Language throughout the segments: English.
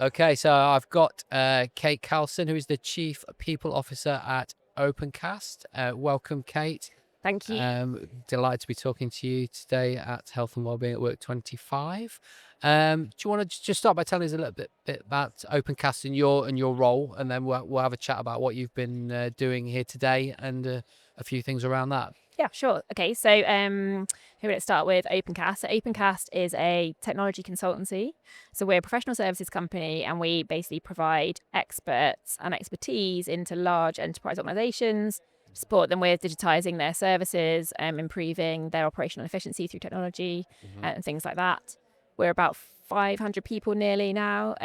Okay, so I've got Cate Kalson, who is the Chief People Officer at Opencast. Welcome, Kate. Thank you. Delighted to be talking to you today at Health and Wellbeing at Work 25. Do you want to just start by telling us a little bit about Opencast and your role, and then we'll have a chat about what you've been doing here today and a few things around that. Yeah, sure. Okay, so here let's start with Opencast. So Opencast is a technology consultancy. So we're a professional services company, and we basically provide experts and expertise into large enterprise organizations, support them with digitizing their services, improving their operational efficiency through technology and things like that. We're about 500 people nearly now,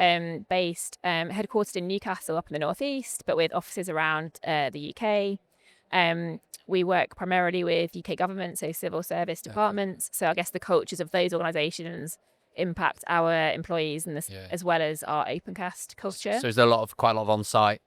based, headquartered in Newcastle up in the northeast, but with offices around the UK. We work primarily with UK government, so civil service departments. So I guess the cultures of those organisations impact our employees and this, as well as our Opencast culture. So is there quite a lot of on-site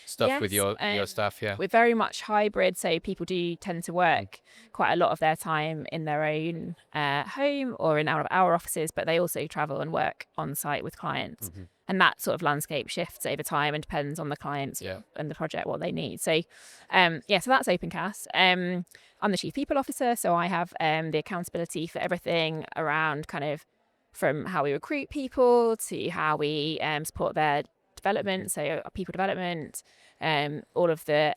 stuff with Yes, your staff? Yeah, we're very much hybrid, so people do tend to work quite a lot of their time in their own home or in our offices, but they also travel and work on site with clients. And that sort of landscape shifts over time and depends on the clients and the project, what they need. So, so that's Opencast. I'm the Chief People Officer, so I have the accountability for everything around kind of from how we recruit people to how we support their development, so people development, all of the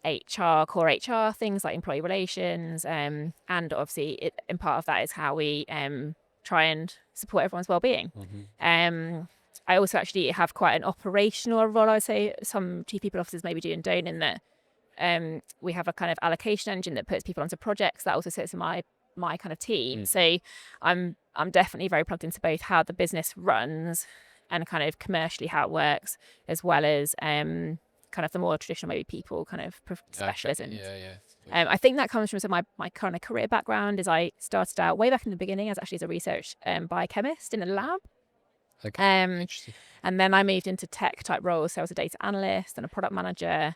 core HR things like employee relations, and obviously and part of that is how we try and support everyone's well-being. I also actually have quite an operational role. I would say some chief people officers maybe do and don't, in that we have a kind of allocation engine that puts people onto projects. That also sits in my kind of team. So I'm definitely very plugged into both how the business runs and kind of commercially how it works, as well as kind of the more traditional maybe people kind of specialisms. I think that comes from some of my kind of career background. Is I started out way back in the beginning as actually as a research biochemist in a lab. Interesting. And then I moved into tech type roles. So I was a data analyst and a product manager.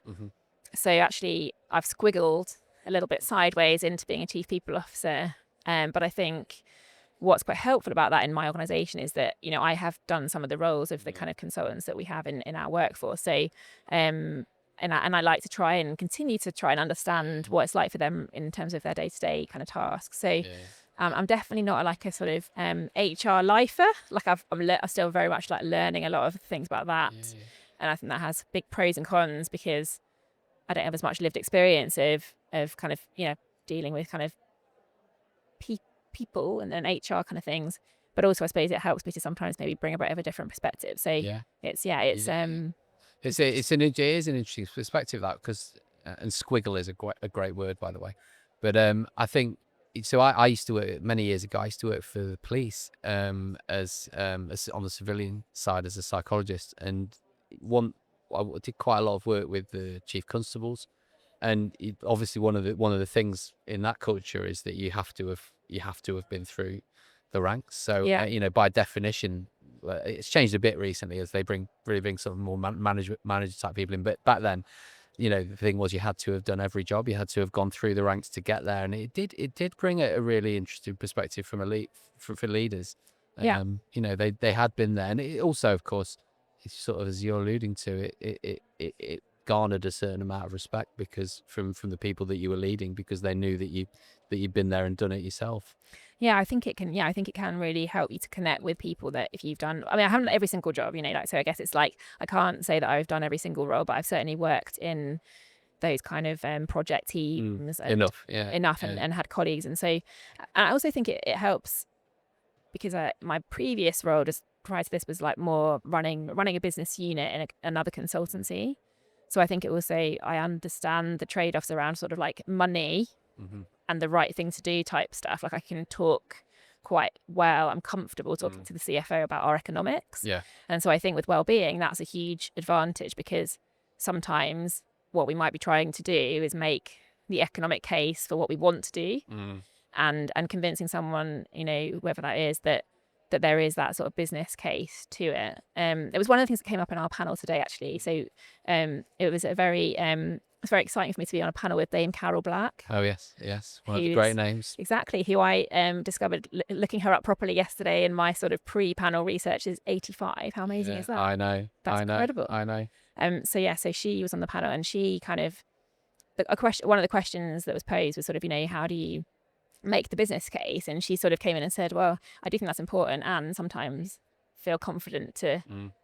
So actually I've squiggled a little bit sideways into being a chief people officer. But I think what's quite helpful about that in my organisation is that, you know, I have done some of the roles of the kind of consultants that we have in our workforce. So, and I like to try and continue to try and understand what it's like for them in terms of their day-to-day kind of tasks. So I'm definitely not like a sort of HR lifer. Like I'm still very much like learning a lot of things about that. And I think that has big pros and cons because I don't have as much lived experience of kind of, you know, dealing with kind of people and HR kind of things, but also I suppose it helps me to sometimes maybe bring a bit of a different perspective. So it's an interesting perspective, that, because and squiggle is a great word, by the way. But I think so. I used to work many years ago. I used to work for the police as on the civilian side as a psychologist, and I did quite a lot of work with the chief constables. And obviously, one of the things in that culture is that you have to have been through the ranks. So you know, by definition, it's changed a bit recently as they really bring some more manager type people in. But back then, you know, the thing was you had to have done every job. You had to have gone through the ranks to get there, and it did bring a really interesting perspective from for leaders. You know, they had been there, and it also, of course, it's sort of, as you're alluding to, it garnered a certain amount of respect because from the people that you were leading, because they knew that you'd been there and done it yourself. I think it can really help you to connect with people that if you've done, I mean, I haven't done every single job, you know, like, so I guess it's like, I can't say that I've done every single role, but I've certainly worked in those kind of project teams enough and had colleagues. And so, and I also think it helps because my previous role just prior to this was like more running a business unit in another consultancy. So I think it also, I understand the trade-offs around sort of like money and the right thing to do type stuff. Like I can talk quite well. I'm comfortable talking to the CFO about our economics. And so I think with Wellbeing, that's a huge advantage because sometimes what we might be trying to do is make the economic case for what we want to do and convincing someone, you know, whoever that is, that there is that sort of business case to it. It was one of the things that came up in our panel today, actually. So it was a very it's very exciting for me to be on a panel with Dame Carol Black. Oh yes, one of the great names. Exactly, who I discovered looking her up properly yesterday in my sort of pre-panel research is 85. How amazing is that? I know. That's incredible. I know. So she was on the panel, and she kind of one of the questions that was posed was sort of, how do you make the business case? And she sort of came in and said, well, I do think that's important, and sometimes feel confident to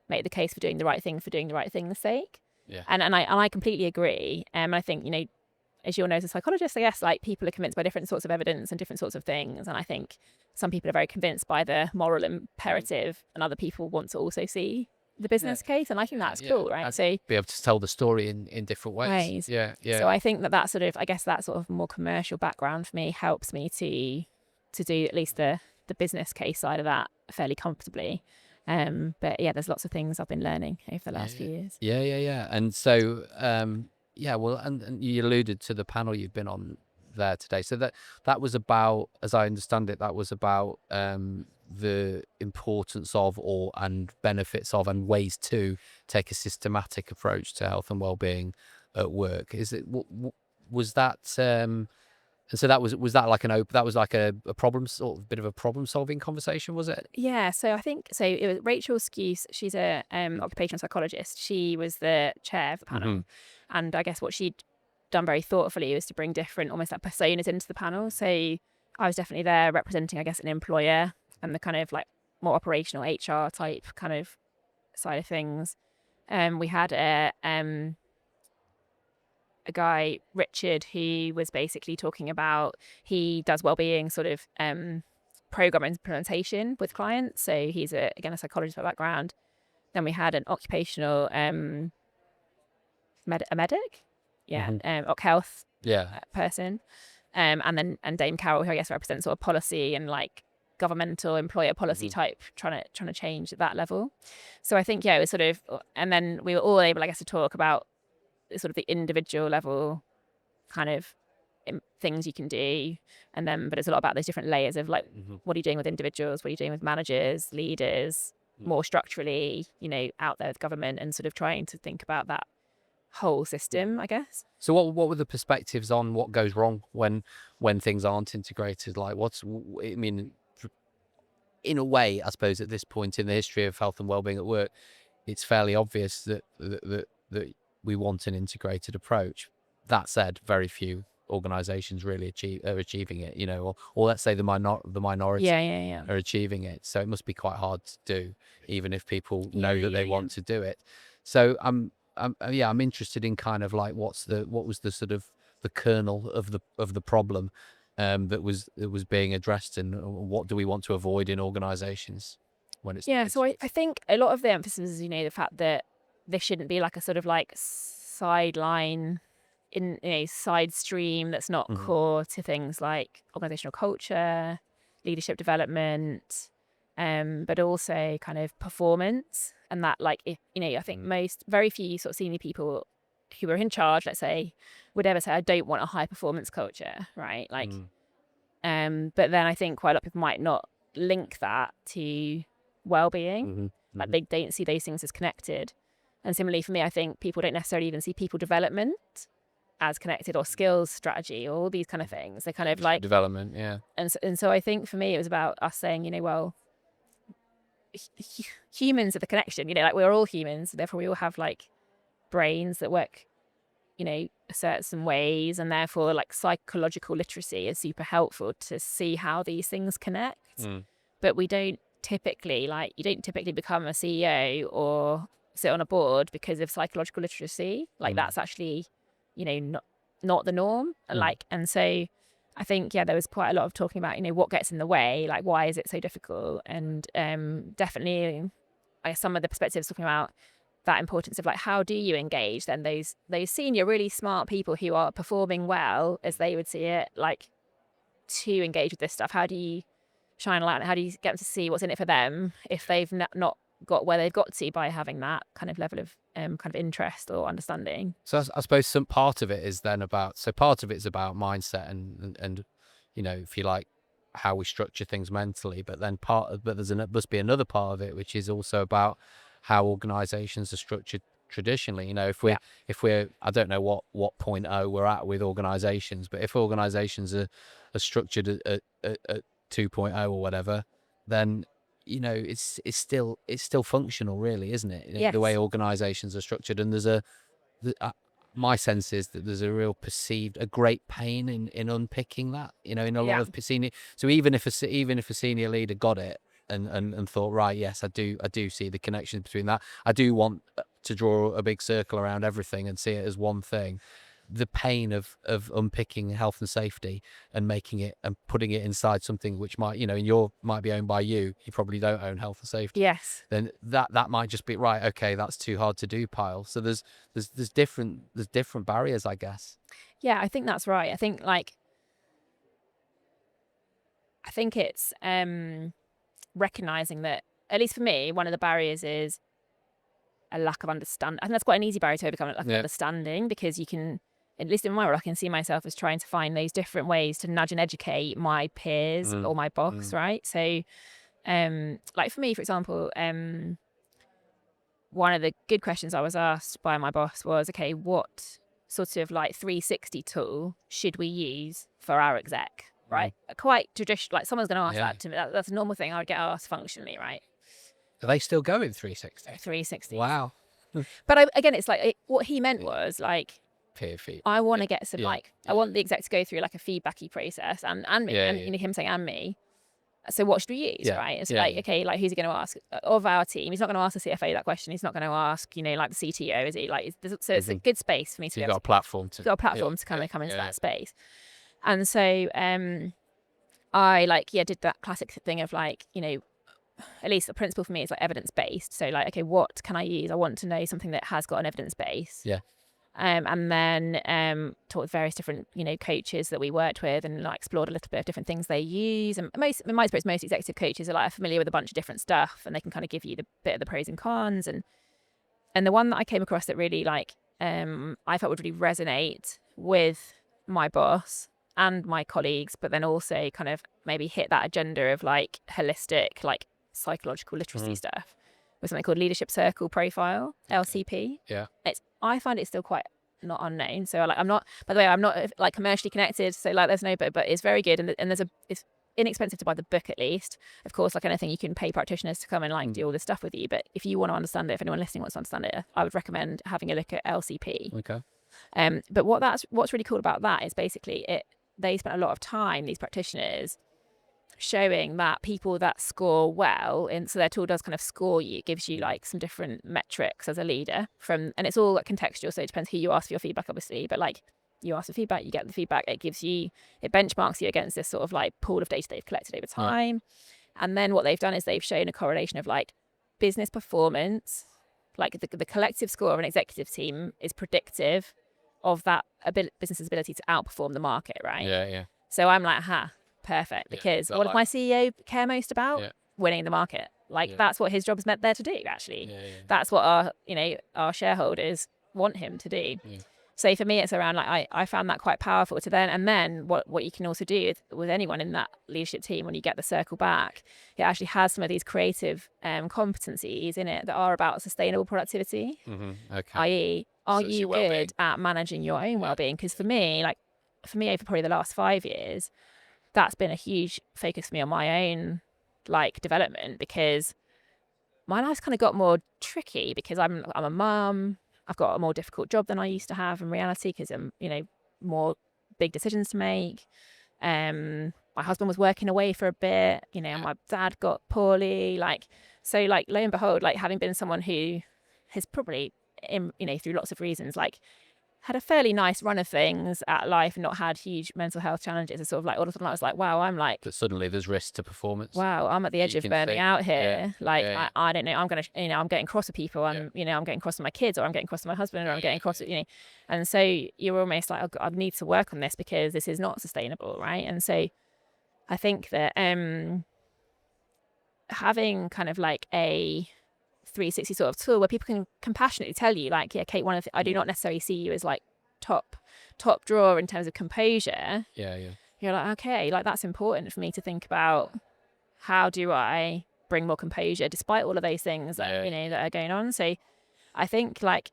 make the case for doing the right thing for doing the right thing's sake. Yeah. And I completely agree. I think, as you'll know as a psychologist, I guess, like, people are convinced by different sorts of evidence and different sorts of things. And I think some people are very convinced by the moral imperative, and other people want to also see the business case. And I think that's cool, right? So be able to tell the story in different ways. Yeah. So I think that sort of, I guess, that sort of more commercial background for me helps me to do at least the business case side of that fairly comfortably. But yeah, there's lots of things I've been learning over the last few years. Yeah. And so, well, and you alluded to the panel you've been on there today. So that was about, as I understand it, that was about the importance of and benefits of and ways to take a systematic approach to health and well-being at work. Was that and so that was that like a problem, sort of bit of a problem solving conversation, was it? Yeah, so I think it was Rachel Skuse. She's a occupational psychologist. She was the chair of the panel, and I guess what she'd done very thoughtfully was to bring different, almost like personas into the panel. So I was definitely there representing, I guess, an employer and the kind of like more operational HR type kind of side of things. We had a guy, Richard, who was basically talking about, he does wellbeing sort of program implementation with clients. So he's again a psychologist by background. Then we had an occupational a medic, occ health person, and Dame Carol, who I guess represents sort of policy and like governmental employer policy type, trying to change at that level. So I think it was sort of, and then we were all able, I guess, to talk about sort of the individual level kind of things you can do, and then but it's a lot about those different layers of like what are you doing with individuals, what are you doing with managers, leaders, more structurally, out there with government, and sort of trying to think about that whole system, I guess. So what were the perspectives on what goes wrong when things aren't integrated? Like in a way, I suppose at this point in the history of health and wellbeing at work, it's fairly obvious that we want an integrated approach. That said, very few organizations really are achieving it, or let's say the minority are achieving it. So it must be quite hard to do, even if people know that they want to do it. So I'm interested in kind of like what was the sort of the kernel of the problem that was being addressed, and what do we want to avoid in organizations when it's so I think a lot of the emphasis is the fact that this shouldn't be like a sort of like sideline in a side stream that's not core to things like organizational culture, leadership development, but also kind of performance. And that, like, if I think very few sort of senior people who are in charge, let's say, would ever say, I don't want a high performance culture, right? Like, but then I think quite a lot of people might not link that to well-being. Like they don't see those things as connected. And similarly for me, I think people don't necessarily even see people development as connected, or skills strategy, or all these kind of things. They're kind of like development, yeah. And so I think for me, it was about us saying, well, humans are the connection. Like, we're all humans, therefore we all have like brains that work, certain ways, and therefore like psychological literacy is super helpful to see how these things connect. But you don't typically become a CEO or sit on a board because of psychological literacy. Like that's actually, not the norm. And so I think, there was quite a lot of talking about, what gets in the way, like why is it so difficult? And definitely I guess some of the perspectives talking about that importance of like, how do you engage then those senior, really smart people who are performing well, as they would see it, like, to engage with this stuff? How do you shine a light on it? How do you get them to see what's in it for them if they've not got where they've got to by having that kind of level of kind of interest or understanding? So I suppose some part of it is then about mindset and if you like, how we structure things mentally, but then must be another part of it which is also about how organizations are structured traditionally. You know, if we're I don't know what point we're at with organizations, but if organizations are structured at 2.0 or whatever, then you know it's still functional, really, isn't it? Yes. The way organizations are structured, and my sense is that there's a real perceived a great pain in unpicking that, you know, in a lot of senior. So even if a senior leader got it and thought, right, yes, I do see the connection between that. I do want to draw a big circle around everything and see it as one thing. The pain of unpicking health and safety and making it and putting it inside something which might, you know, might be owned by you. You probably don't own health and safety. Yes. Then that might just be right. Okay, that's too hard to do, pile. So there's different barriers, I guess. Yeah, I think that's right. I think it's recognizing that, at least for me, one of the barriers is a lack of understanding. I think that's quite an easy barrier to overcome, lack of understanding, because you can, at least in my role, I can see myself as trying to find those different ways to nudge and educate my peers or my boss, right? So, like for me, for example, one of the good questions I was asked by my boss was, okay, what sort of like 360 tool should we use for our exec, right? Quite traditional, like someone's going to ask that to me. That's a normal thing I would get asked functionally, right? Are they still going 360? 360. Wow. But again, it's like what he meant was like, peer feed. I want to get some I want the exec to go through like a feedbacky process and me, and you know, him saying and me. So what should we use, right? It's like, okay, like who's he going to ask of our team? He's not going to ask the CFO that question. He's not going to ask, you know, like the CTO, is he? Like, so it's a good space for me to. You've got a platform to. To kind of come into that space, and so I did that classic thing of like, you know, at least the principle for me is like evidence based. So like, okay, what can I use? I want to know something that has got an evidence base. Yeah. And then talked with various different, you know, coaches that we worked with, and like explored a little bit of different things they use. And in my experience, most executive coaches are like familiar with a bunch of different stuff, and they can kind of give you the bit of the pros and cons. And the one that I came across that really like I felt would really resonate with my boss and my colleagues, but then also kind of maybe hit that agenda of like holistic, like psychological literacy stuff, was something called Leadership Circle Profile, LCP. Yeah. I find it still quite not unknown. So like, I'm not, by the way, I'm not like commercially connected. So like there's no, but it's very good. And it's inexpensive to buy the book at least. Of course, like anything, you can pay practitioners to come and like do all this stuff with you. But if you want to understand it, if anyone listening wants to understand it, I would recommend having a look at LCP. Okay. But what's really cool about that is basically they spent a lot of time, these practitioners, showing that people that score well, and so their tool does kind of score you, gives you like some different metrics as a leader and it's all like contextual, so it depends who you ask for your feedback, obviously, but like you ask for feedback, you get the feedback, it benchmarks you against this sort of like pool of data they've collected over time. And then what they've done is they've shown a correlation of like business performance, like the collective score of an executive team is predictive of that business's ability to outperform the market, right? Yeah. So I'm like, perfect, because what does my CEO care most about? Winning the market. Like that's what his job is meant there to do, actually. That's what our shareholders want him to do. So for me, it's around like I found that quite powerful to then what you can also do with anyone in that leadership team, when you get the circle back, it actually has some of these creative competencies in it that are about sustainable productivity. Okay. I.e., are you good at managing your own well-being? Because for me, over probably the last 5 years, that's been a huge focus for me on my own like development, because my life's kind of got more tricky because I'm a mum. I've got a more difficult job than I used to have in reality, because I'm, you know, more big decisions to make. My husband was working away for a bit, you know, my dad got poorly, so lo and behold, like having been someone who has probably through lots of reasons, like had a fairly nice run of things at life and not had huge mental health challenges. It's sort of like all of a sudden I was like, wow, I'm like, but suddenly there's risk to performance. Wow, I'm at the edge of burning out here. I don't know. I'm gonna, I'm getting cross with people. I'm getting cross with my kids, or I'm getting cross with my husband, or I'm getting cross with, and so you're almost like, I need to work on this because this is not sustainable, right? And so I think that having kind of like a 360 sort of tool where people can compassionately tell you, like, yeah, Kate, I do not necessarily see you as like top drawer in terms of composure. You're like, okay, like that's important for me to think about. How do I bring more composure despite all of those things that that are going on? So I think like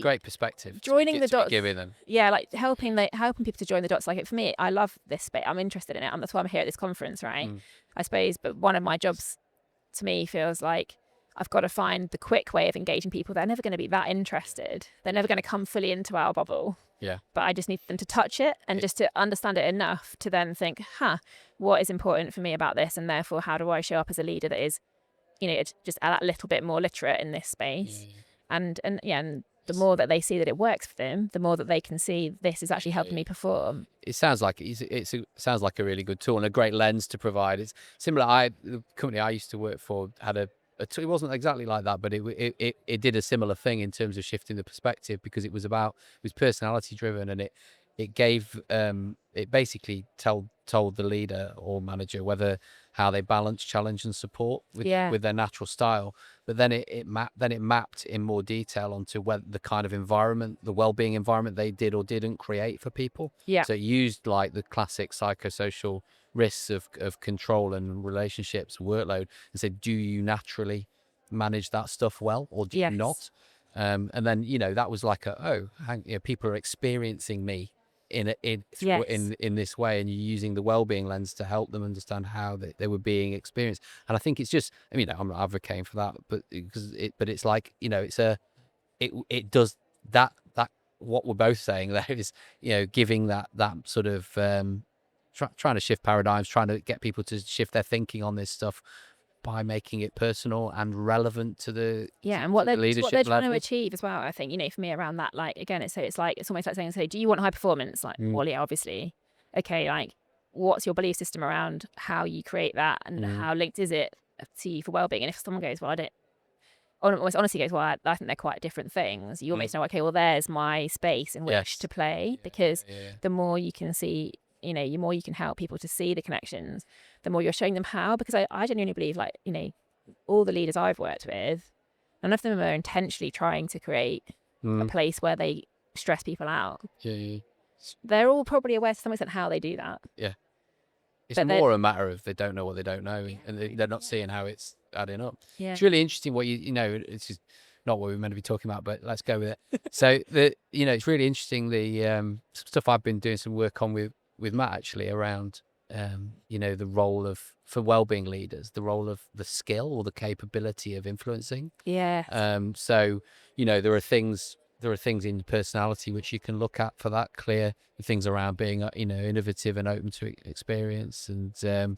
Great perspective joining the to be dots, giving them. yeah, like helping people to join the dots. Like for me, I love this space. I'm interested in it, and that's why I'm here at this conference, right? I suppose. But one of my jobs, to me, feels like I've got to find the quick way of engaging people. They're never going to be that interested. They're never going to come fully into our bubble. Yeah. But I just need them to touch it and just to understand it enough to then think, what is important for me about this, and therefore how do I show up as a leader that is, just a little bit more literate in this space. And the more that they see that it works for them, the more that they can see this is actually helping me perform. It sounds like sounds like a really good tool and a great lens to provide. It's similar. The company I used to work for had it wasn't exactly like that, but it did a similar thing in terms of shifting the perspective, because it was personality driven, and it gave it basically told the leader or manager how they balance challenge and support with their natural style. But then it mapped in more detail onto the kind of environment, the well-being environment they did or didn't create for people. So it used like the classic psychosocial risks of control and relationships, workload, and said, do you naturally manage that stuff well, or do you not? And then that was like people are experiencing me in this way, and you're using the well-being lens to help them understand how they were being experienced. And I think it's just, I'm not advocating for that, but it's like, it does that what we're both saying there is, giving that sort of trying to shift paradigms, trying to get people to shift their thinking on this stuff by making it personal and relevant to the and what they're trying to levels. achieve as well. I think for me around that, like again, it's almost like saying, do you want high performance? Like, well, yeah, obviously. Okay, like what's your belief system around how you create that, and how linked is it to you for well-being? And if someone goes, well, I don't, almost honestly goes, well, I think they're quite different things. You almost know, okay, well, there's my space in which to play, because the more you can see, the more you can help people to see the connections, the more you're showing them how. Because I genuinely believe, like, all the leaders I've worked with, none of them are intentionally trying to create a place where they stress people out. They're all probably aware to some extent how they do that. It's more a matter of they don't know what they don't know, and they're not seeing how it's adding up. It's really interesting what it's just not what we're meant to be talking about, but let's go with it. So it's really interesting, the stuff I've been doing some work on with Matt, actually, around the role for well-being leaders, the role of the skill or the capability of influencing. So there are things in personality which you can look at for that, clear things around being innovative and open to experience, and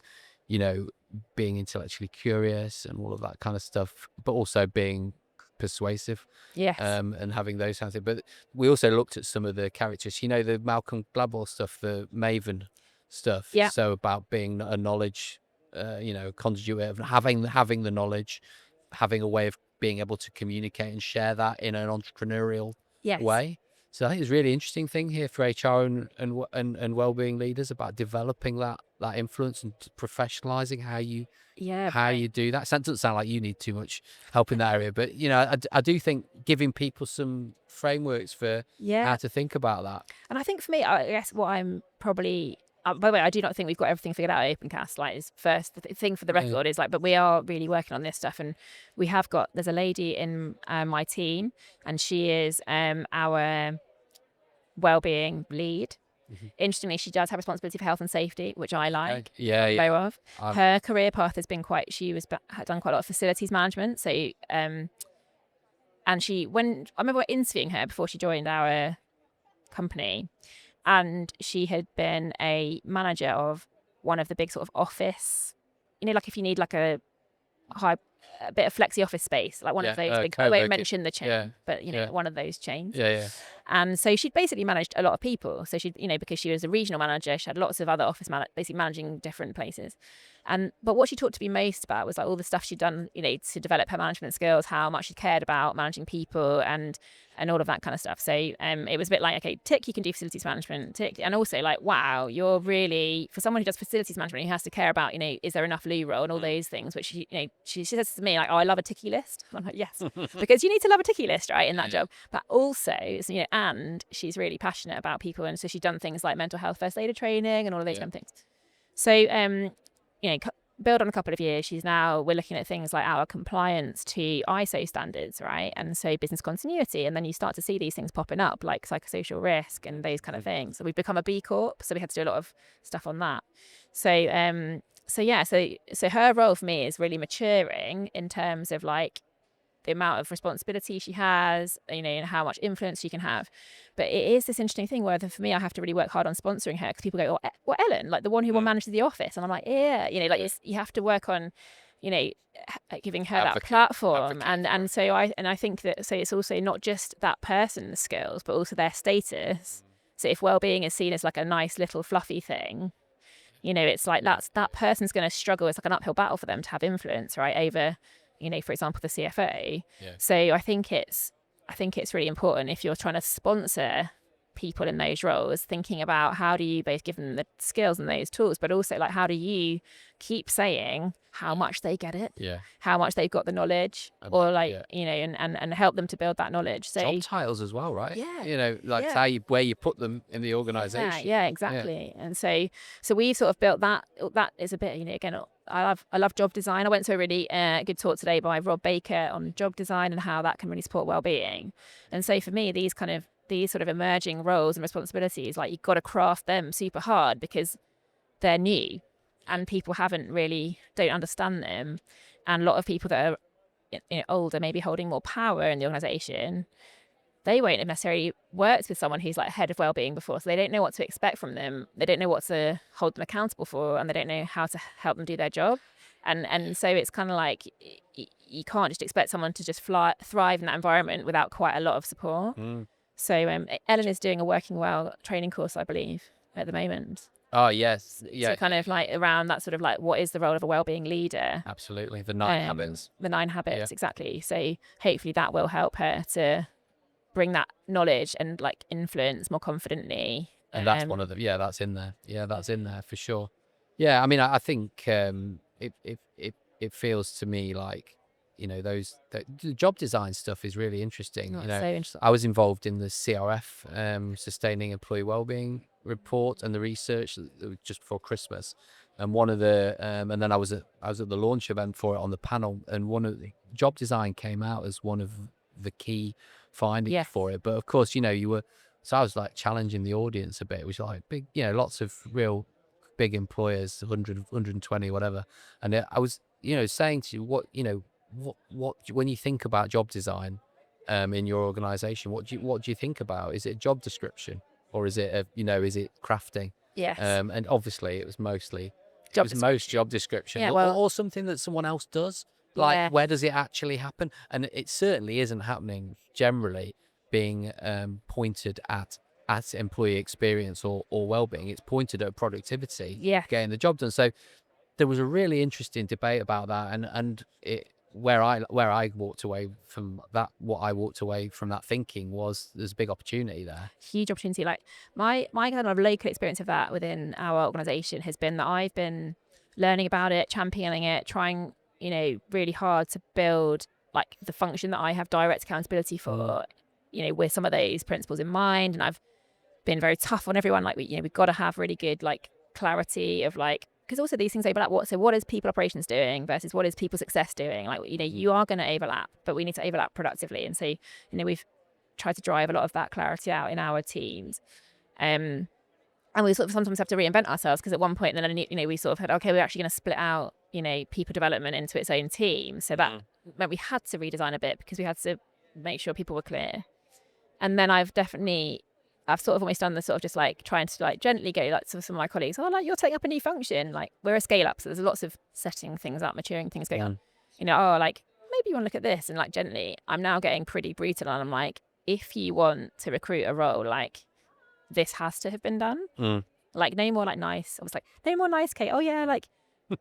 being intellectually curious and all of that kind of stuff, but also being persuasive, and having those kinds of things. But we also looked at some of the characters, the Malcolm Gladwell stuff, the Maven stuff. So about being a knowledge conduit, of having the knowledge, having a way of being able to communicate and share that in an entrepreneurial way. So I think it's a really interesting thing here for HR and well-being leaders, about developing that influence and professionalizing how you do that. So it doesn't sound like you need too much help in that area, but I do think giving people some frameworks for how to think about that. And I think for me, I guess what I'm probably by the way, I do not think we've got everything figured out at Opencast. Like, first, the thing for the record is like, but we are really working on this stuff, and there's a lady in my team, and she is our well-being lead. Interestingly, she does have responsibility for health and safety, which I like. Of. Her career path has been had done quite a lot of facilities management. So, and I remember interviewing her before she joined our company, and she had been a manager of one of the big sort of office, like if you need like a bit of flexi office space, like one of those big, I won't mention the chain, but one of those chains. And so she'd basically managed a lot of people. So she'd, because she was a regional manager, she had lots of other office basically managing different places. But what she talked to me most about was like all the stuff she'd done, to develop her management skills, how much she cared about managing people and all of that kind of stuff. So it was a bit like, okay, tick, you can do facilities management, tick. And also like, wow, you're really, for someone who does facilities management, who has to care about, is there enough loo roll and all those things, which, she says to me like, oh, I love a ticky list. I'm like, yes, because you need to love a ticky list, right, in that job. But also, and she's really passionate about people. And so she's done things like mental health first aider training and all of those kind of things. So, build on a couple of years, we're looking at things like our compliance to ISO standards, right? And so business continuity. And then you start to see these things popping up like psychosocial risk and those kind of things. So we've become a B Corp. So we had to do a lot of stuff on that. So her role for me is really maturing in terms of like the amount of responsibility she has, you know, and how much influence she can have. But it is this interesting thing where for me, I have to really work hard on sponsoring her because people go, well, Ellen, like the one who will manage the office. And I'm like, yeah, you know, like you have to work on, you know, giving her that platform. And so I think that, so it's also not just that person's skills, but also their status. So if well-being is seen as like a nice little fluffy thing, you know, it's like that person's going to struggle. It's like an uphill battle for them to have influence, right, over, you know, for example, the CFO. Yeah. So I think it's really important if you're trying to sponsor people in those roles, thinking about how do you both give them the skills and those tools, but also like how do you keep saying how much they get it, how much they've got the knowledge, or like you know, and help them to build that knowledge. So job titles as well, right? Yeah, you know, like how where you put them in the organization. Yeah, exactly. And so we've sort of built that. That is a bit, you know, again, I love job design. I went to a really good talk today by Rob Baker on job design and how that can really support well-being. And so for me, these sort of emerging roles and responsibilities, like you've got to craft them super hard because they're new and people don't understand them. And a lot of people that are, you know, older, maybe holding more power in the organization, they won't have necessarily worked with someone who's like head of well-being before. So they don't know what to expect from them. They don't know what to hold them accountable for, and they don't know how to help them do their job. And so it's kind of like you can't just expect someone to just thrive in that environment without quite a lot of support. So Ellen is doing a Working Well training course, I believe, at the moment. Oh, yes. Yeah. So kind of like around that sort of like, what is the role of a wellbeing leader? Absolutely. The 9 habits. The 9 habits, exactly. So hopefully that will help her to bring that knowledge and like influence more confidently. And that's one of the, that's in there. Yeah, that's in there for sure. Yeah, I mean, I think it feels to me like, you know, the job design stuff is really interesting. Oh, you know, so interesting. I was involved in the CRF, Sustaining Employee Wellbeing report and the research just before Christmas. And one of the, and then I was at the launch event for it on the panel, and one of the job design came out as one of the key findings for it. But of course, you know, so I was like challenging the audience a bit. It was like big, you know, lots of real big employers, 100, 120, whatever. And I was, you know, saying to you, what when you think about job design in your organization, what do you think about? Is it a job description, or is it is it crafting? Yes. And obviously it was mostly job description, or something that someone else does. Like, where does it actually happen? And it certainly isn't happening generally being pointed at employee experience or well-being. It's pointed at productivity, getting the job done. So there was a really interesting debate about that, and where I walked away from that, what I walked away from that thinking was there's a big opportunity there. Huge opportunity. Like my kind of local experience of that within our organization has been that I've been learning about it, championing it, trying, you know, really hard to build like the function that I have direct accountability for, you know, with some of those principles in mind. And I've been very tough on everyone. Like, we've got to have really good like clarity of like, because also these things overlap. What is people operations doing versus what is people success doing? Like, you know, you are going to overlap, but we need to overlap productively. And so, you know, we've tried to drive a lot of that clarity out in our teams. And we sort of sometimes have to reinvent ourselves, because at one point then, you know, we sort of had, okay, we're actually going to split out, you know, people development into its own team. So that meant we had to redesign a bit because we had to make sure people were clear. And then I've sort of almost done the sort of just like trying to like gently go like to some of my colleagues, like, you're taking up a new function. Like, we're a scale up. So there's lots of setting things up, maturing things going on. You know, like, maybe you want to look at this. And like gently, I'm now getting pretty brutal. And I'm like, if you want to recruit a role, like, this has to have been done. Like, no more like nice. I was like, no more nice, Kate. Oh yeah, like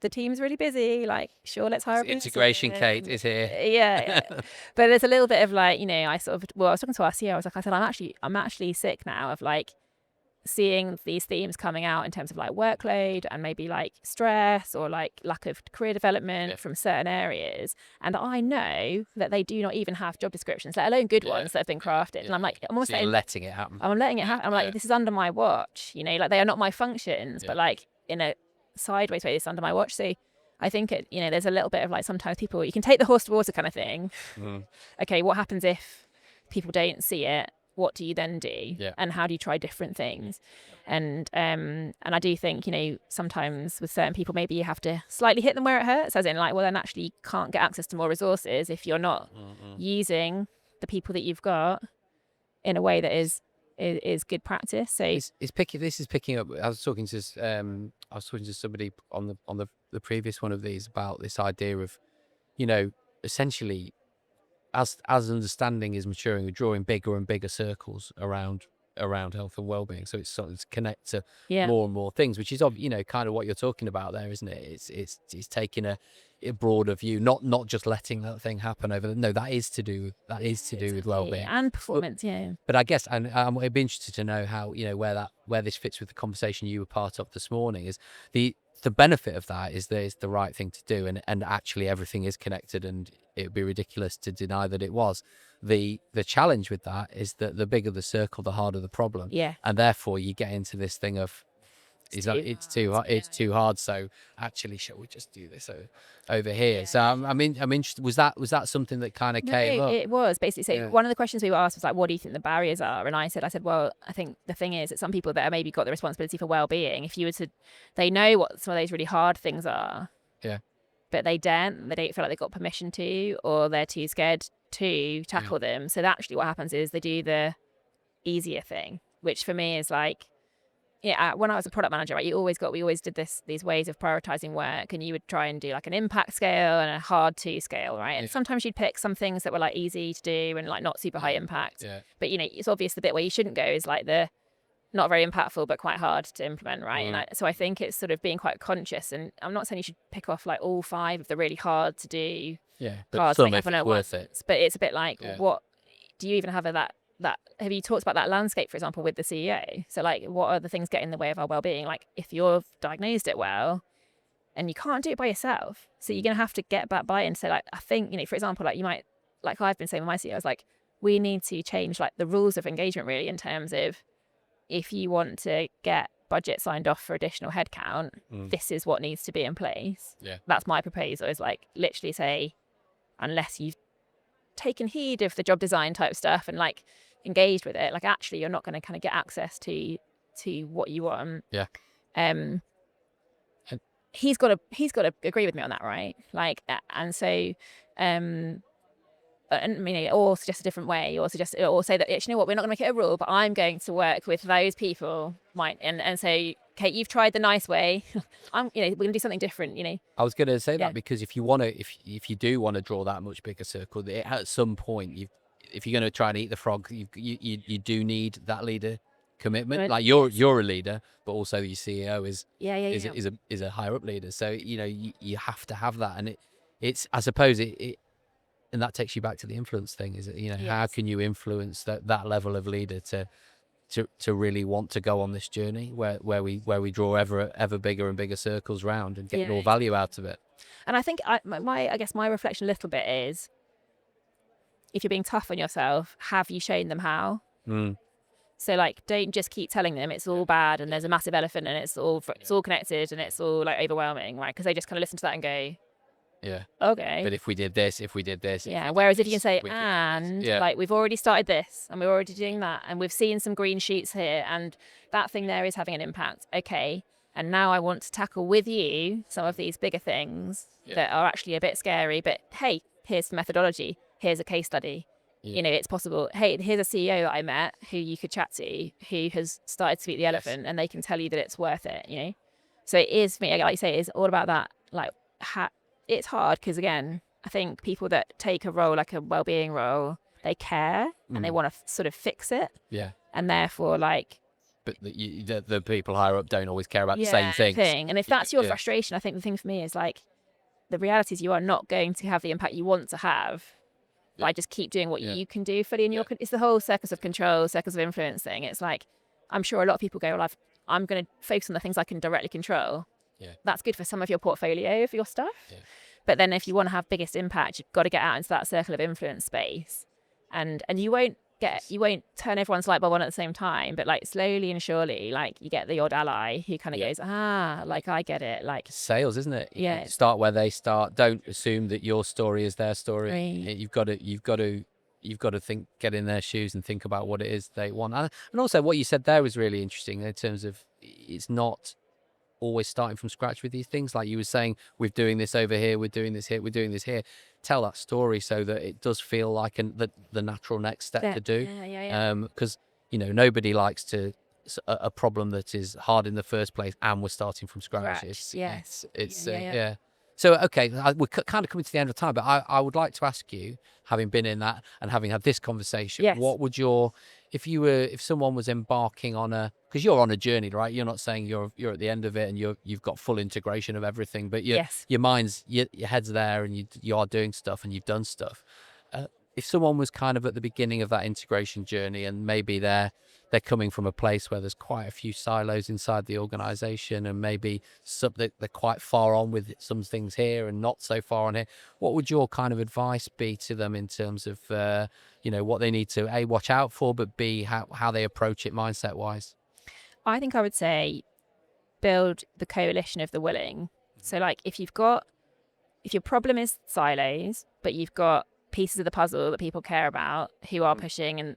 the team's really busy. Like, sure, let's hire a integration. Kate is here. Yeah. But there's a little bit of like, you know, I was talking to our CEO. I said, I'm actually sick now of like seeing these themes coming out in terms of like workload and maybe like stress or like lack of career development from certain areas. And I know that they do not even have job descriptions, let alone good ones that have been crafted. And I'm like, I'm almost so letting it happen. I'm letting it happen. I'm like, this is under my watch, you know, like they are not my functions, but like in a sideways way, this is under my watch. So I think there's a little bit of like, sometimes people, you can take the horse to water kind of thing. Okay, what happens if people don't see it? What do you then do? Yeah. And how do you try different things? And I do think, sometimes with certain people, maybe you have to slightly hit them where it hurts, as in like, well, then actually you can't get access to more resources if you're not using the people that you've got in a way that is good practice. So this is picking up. I was talking to somebody on the previous one of these about this idea of, essentially, as understanding is maturing, we're drawing bigger and bigger circles around health and well-being. So it's sort of connect to more and more things, which is kind of what you're talking about there, isn't it? It's taking a broader view, not just letting that thing happen over. No, that is to do with well-being and performance. But I guess, and I'd be interested to know how, where this fits with the conversation you were part of this morning. Is the benefit of that is that it's the right thing to do, and actually everything is connected, and it would be ridiculous to deny that it was. The challenge with that is that the bigger the circle, the harder the problem. And therefore you get into this thing of, it's too hard. So actually, shall we just do this over here? So I'm interested. Was that something that kind of came up? It was basically. So one of the questions we were asked was like, what do you think the barriers are? And I said, well, I think the thing is that some people that have maybe got the responsibility for well-being, if you were to, they know what some of those really hard things are. Yeah. But they don't feel like they've got permission to, or they're too scared to tackle them. So that actually what happens is they do the easier thing, which for me is like, when I was a product manager, right, we always did these ways of prioritizing work, and you would try and do like an impact scale and a hard to scale, right? And sometimes you'd pick some things that were like easy to do and like not super high impact. But it's obvious the bit where you shouldn't go is like the not very impactful but quite hard to implement, right? And so I think it's sort of being quite conscious, and I'm not saying you should pick off like all 5 of the really hard to do. But some if it's worth it. But it's a bit like, what do you even have that have you talked about that landscape, for example, with the CEO? So like, what are the things get in the way of our well-being? Like, if you've diagnosed it well and you can't do it by yourself, so you're going to have to get that buy-in. So like, I think, for example, like you might, like I've been saying with my CEO, I was like, we need to change like the rules of engagement, really, in terms of, if you want to get budget signed off for additional headcount, this is what needs to be in place. That's my proposal, is like literally say, unless you've taken heed of the job design type stuff and like engaged with it, like actually you're not going to kind of get access to what you want. He's got to agree with me on that, right? Like, and so or suggest a different way, or say that, you know what, we're not going to make it a rule, but I'm going to work with those people, and say, Kate, you've tried the nice way. We're going to do something different. I was going to say that, because if you do want to draw that much bigger circle, at some point, if you're going to try and eat the frog, you do need that leader commitment. Like you're a leader, but also your CEO is a higher up leader. So you have to have that, and it's I suppose it. And that takes you back to the influence thing. Is it, how can you influence that level of leader to really want to go on this journey where we draw ever bigger and bigger circles round and get more value out of it? And I think I guess my reflection a little bit is, if you're being tough on yourself, have you shown them how? So like, don't just keep telling them it's all bad and there's a massive elephant and it's all connected and it's all like overwhelming, right? Because they just kind of listen to that and go, okay. But if we did this. Whereas if you can say, like, we've already started this and we're already doing that and we've seen some green shoots here and that thing there is having an impact. Okay. And now I want to tackle with you some of these bigger things that are actually a bit scary, but hey, here's the methodology. Here's a case study. It's possible. Hey, here's a CEO that I met who you could chat to, who has started to eat the elephant, and they can tell you that it's worth it, So it is, like you say, it's all about that. Like, it's hard because, again, I think people that take a role like a well-being role, they care and they want to sort of fix it. And therefore, like... But the people higher up don't always care about the same things. And if that's your frustration, I think the thing for me is, like, the reality is you are not going to have the impact you want to have by just keep doing what you can do fully in your... It's the whole circus of control, circus of influence thing. It's like, I'm sure a lot of people go, well, I'm going to focus on the things I can directly control. That's good for some of your portfolio of your stuff. But then if you want to have biggest impact, you've got to get out into that circle of influence space. And you won't you won't turn everyone's light bulb on at the same time, but like slowly and surely, like you get the odd ally who kind of goes, like I get it. Like sales, isn't it? Yeah. Start where they start. Don't assume that your story is their story. Right. You've got to think, get in their shoes and think about what it is they want. And also what you said there was really interesting in terms of it's not always starting from scratch with these things. Like you were saying, we're doing this over here, we're doing this here, we're doing this here. Tell that story so that it does feel like the natural next step to do. Because nobody likes to a problem that is hard in the first place, and we're starting from scratch. Yeah. So okay, we're kind of coming to the end of time, but I would like to ask you, having been in that and having had this conversation, what would if someone was embarking on because you're on a journey, right? You're not saying you're at the end of it and you've got full integration of everything, but your head's there and you are doing stuff and you've done stuff. If someone was kind of at the beginning of that integration journey and maybe they're coming from a place where there's quite a few silos inside the organization and maybe they're quite far on with some things here and not so far on here, what would your kind of advice be to them in terms of what they need to A, watch out for, but B, how they approach it mindset wise? I think I would say build the coalition of the willing. So like if your problem is silos, but you've got pieces of the puzzle that people care about who are pushing, and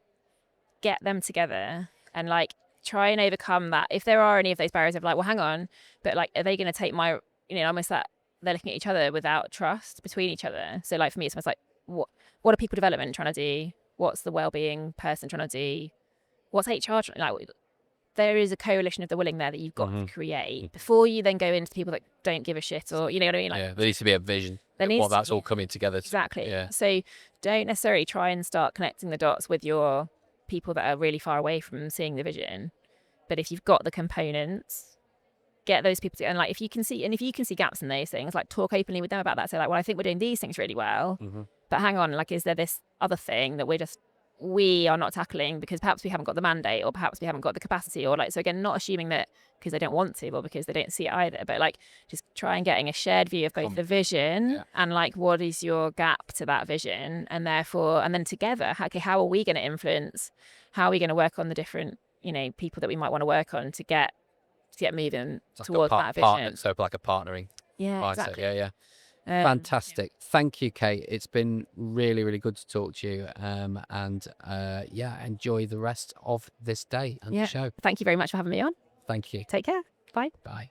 get them together and like try and overcome that. If there are any of those barriers of like, well, hang on, but like, are they going to take my, almost that they're looking at each other without trust between each other. So like for me, it's almost like, what are people development trying to do? What's the wellbeing person trying to do? What's HR like? There is a coalition of the willing there that you've got to create before you then go into people that don't give a shit, or you know what I mean? Like, there needs to be a vision. That's all coming together. Exactly. So don't necessarily try and start connecting the dots with your people that are really far away from seeing the vision. But if you've got the components, get those people together. And like if you can see gaps in those things, like talk openly with them about that. So like, well, I think we're doing these things really well, but hang on, like, is there this other thing that we are not tackling because perhaps we haven't got the mandate, or perhaps we haven't got the capacity, or like, so again, not assuming that because they don't want to or because they don't see it either, but like just try and getting a shared view of both the vision and like what is your gap to that vision, and then together, how are we going to influence, how are we going to work on the different people that we might want to work on to get moving towards that vision. So like a partnering. Exactly. Fantastic. Thank you, Kate. It's been really, really good to talk to you. Enjoy the rest of this day and the show. Thank you very much for having me on. Thank you. Take care. Bye. Bye.